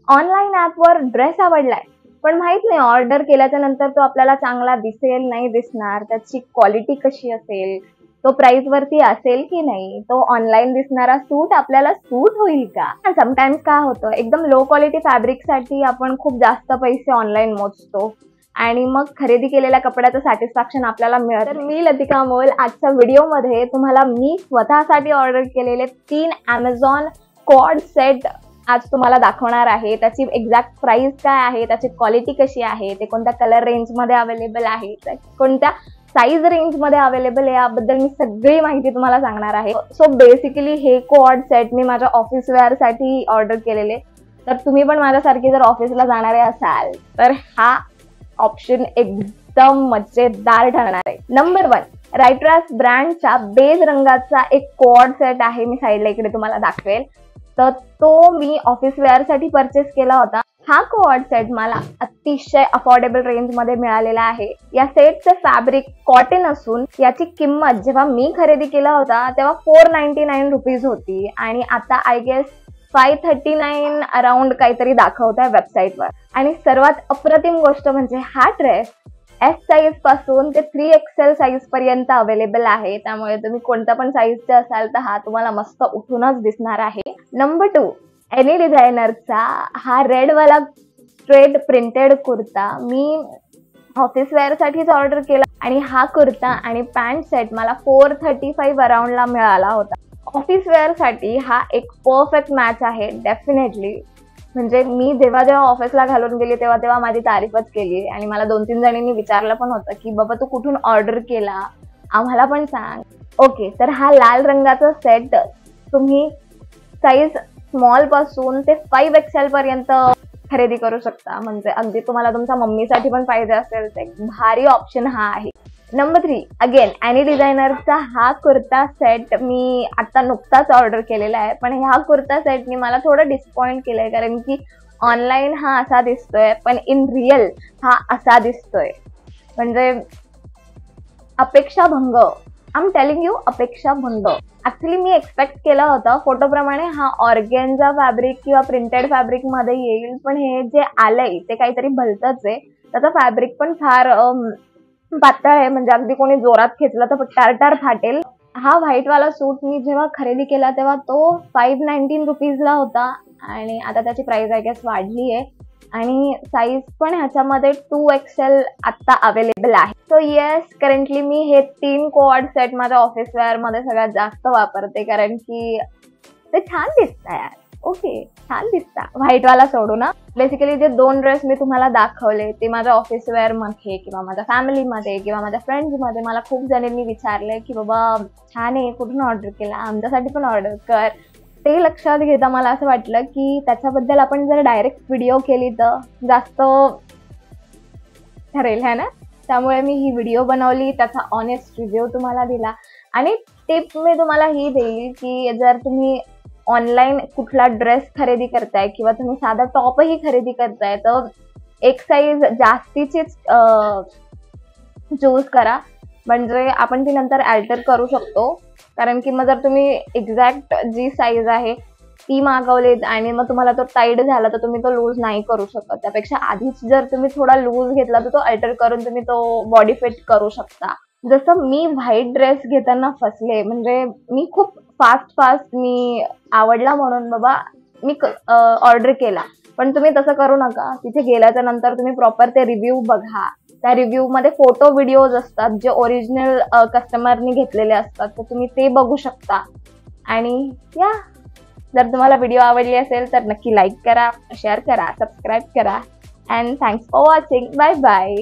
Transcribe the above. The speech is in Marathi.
ऑनलाईन ऍपवर ड्रेस आवडलाय, पण माहित नाही ऑर्डर केल्याच्या नंतर तो आपल्याला चांगला दिसेल नाही दिसणार, त्याची क्वालिटी कशी असेल, तो प्राइस वरती असेल की नाही, तो ऑनलाईन दिसणारा सूट आपल्याला सूट होईल का. समटाइम्स काय होतं, एकदम लो क्वालिटी फॅब्रिक साठी आपण खूप जास्त पैसे ऑनलाईन मोजतो आणि मग खरेदी केलेल्या कपड्याचं सॅटिस्फॅक्शन आपल्याला मिळत. तर मी लतिका मोल आजच्या व्हिडिओमध्ये तुम्हाला मी स्वतःसाठी ऑर्डर केलेले 3 Amazon कॉर्ड सेट आज तुम्हाला दाखवणार आहे. त्याची एक्झॅक्ट प्राइस काय आहे, त्याची क्वालिटी कशी आहे, ते कोणत्या कलर रेंज मध्ये अवेलेबल आहे, कोणत्या साईज रेंज मध्ये अवेलेबल आहे, याबद्दल मी सगळी माहिती तुम्हाला सांगणार आहे. सो बेसिकली हे कॉर्ड सेट मी माझ्या ऑफिस वेअर साठी ऑर्डर केलेले. तर तुम्ही पण माझ्यासारखी जर ऑफिसला जाणारे असाल तर हा ऑप्शन एकदम मजेदार ठरणार आहे. नंबर 1 रायट्रास ब्रँडच्या बेज रंगाचा एक कॉर्ड सेट आहे. मी साईडला इकडे तुम्हाला दाखवेल. तर तो मी ऑफिस वेअर साठी परचेस केला होता. हा कॉर्ड सेट मला अतिशय अफोर्डेबल रेंज मध्ये मिळालेला आहे. या सेटचे फॅब्रिक कॉटन असून याची किंमत जेव्हा मी खरेदी केला होता तेव्हा 499 रुपीज होती आणि आता आय गेस 539 अराउंड काहीतरी दाखवत आहे वेबसाईटवर. आणि सर्वात अप्रतिम गोष्ट म्हणजे हा ड्रेस S साईज पासून ते 3XL साईज पर्यंत अवेलेबल आहे. त्यामुळे तुम्ही कोणत्या पण साईजचे असाल तर हा तुम्हाला मस्त उठूनच दिसणार आहे. नंबर 2 एनी डिझायनरचा हा रेड वाला स्ट्रेट प्रिंटेड कुर्ता मी ऑफिस वेअर साठीच ऑर्डर केला आणि हा कुर्ता आणि पॅन्ट सेट मला 435 अराउंडला मिळाला होता. ऑफिस वेअर साठी हा एक परफेक्ट मॅच आहे डेफिनेटली. म्हणजे मी जेव्हा ऑफिसला घालून गेली तेव्हा माझी तारीफच केली आणि मला 2-3 जणींनी विचारलं पण होतं की बाबा तू कुठून ऑर्डर केला, आम्हाला पण सांग. ओके, तर हा लाल रंगाचा सेट तुम्ही साईज स्मॉल पासून ते 5XL पर्यंत खरेदी करू शकता. म्हणजे अगदी तुम्हाला तुमच्या मम्मीसाठी पण पाहिजे असेल तर एक भारी ऑप्शन हा आहे. नंबर 3 अगेन एनी डिझायनरचा हा कुर्ता सेट मी आता नुकताच ऑर्डर केलेला आहे. पण ह्या कुर्ता सेटने मला थोडं डिसपॉइंट केलंय, कारण की ऑनलाईन हा असा दिसतोय पण इन रिअल हा असा दिसतोय. म्हणजे अपेक्षाभंग, आय एम टेलिंग यू, अपेक्षाभंग. ऍक्च्युली मी एक्सपेक्ट केला होता फोटोप्रमाणे हा ऑर्गेन्झा फॅब्रिक किंवा प्रिंटेड फॅब्रिक मध्ये येईल, पण हे जे आलंय ते काहीतरी भलतंच आहे. त्याचा फॅब्रिक पण फार पातळ आहे, म्हणजे अगदी कोणी जोरात खेचला तर टारटार फाटेल. हा व्हाईट वाला सूट मी जेव्हा खरेदी केला तेव्हा तो 519 रुपीजला होता आणि आता त्याची प्राइस आय गेस वाढली आहे आणि साईज पण ह्याच्यामध्ये 2XL आता अवेलेबल आहे. सो येस, करंटली मी हे 3 कॉर्ड सेट माझ्या ऑफिस वेअर मध्ये सगळ्यात जास्त वापरते, कारण की ते छान दिसतं यार. ओके, छान दिसता व्हाईट वाला सोडू ना. बेसिकली जे 2 ड्रेस मी तुम्हाला दाखवले ते माझ्या ऑफिस वेअर मध्ये किंवा माझ्या फॅमिलीमध्ये किंवा माझ्या फ्रेंड्स मध्ये मला खूप जणांनी विचारले की बाबा छान आहे, कुठून ऑर्डर केला, आमच्यासाठी पण ऑर्डर कर. ते लक्षात घेता मला असं वाटलं की त्याच्याबद्दल आपण जर डायरेक्ट व्हिडिओ केली तर जास्त ठरेल है ना. त्यामुळे मी ही व्हिडिओ बनवली, त्याचा ऑनेस्ट रिव्ह्यू तुम्हाला दिला आणि टिप मी तुम्हाला ही देईल की जर तुम्ही ऑनलाईन कुठला ड्रेस खरेदी करताय किंवा तुम्ही साधा टॉपही खरेदी करताय तर एक साईज जास्तीचीच चूज करा, म्हणजे आपण ती नंतर अल्टर करू शकतो. कारण की मग जर तुम्ही एक्झॅक्ट जी साईज आहे ती मागवलीत आणि मग तुम्हाला तो टाईट झाला तर तुम्ही तो लूज नाही करू शकत. त्यापेक्षा आधीच जर तुम्ही थोडा लूज घेतला तर तो अल्टर करून तुम्ही तो बॉडी फिट करू शकता. जसं मी व्हाईट ड्रेस घेताना फसले, म्हणजे मी खूप फास्ट मी आवडला म्हणून बाबा मी ऑर्डर केला, पण तुम्ही तसं करू नका. तिथे गेल्याच्या नंतर तुम्ही प्रॉपर ते रिव्ह्यू बघा. त्या रिव्ह्यू मध्ये फोटो व्हिडिओज असतात जे ओरिजिनल कस्टमरनी घेतलेले असतात, तर तुम्ही ते बघू शकता. आणि या, जर तुम्हाला व्हिडिओ आवडली असेल तर नक्की लाईक करा, शेअर करा, सबस्क्राईब करा. And thanks for watching. Bye bye.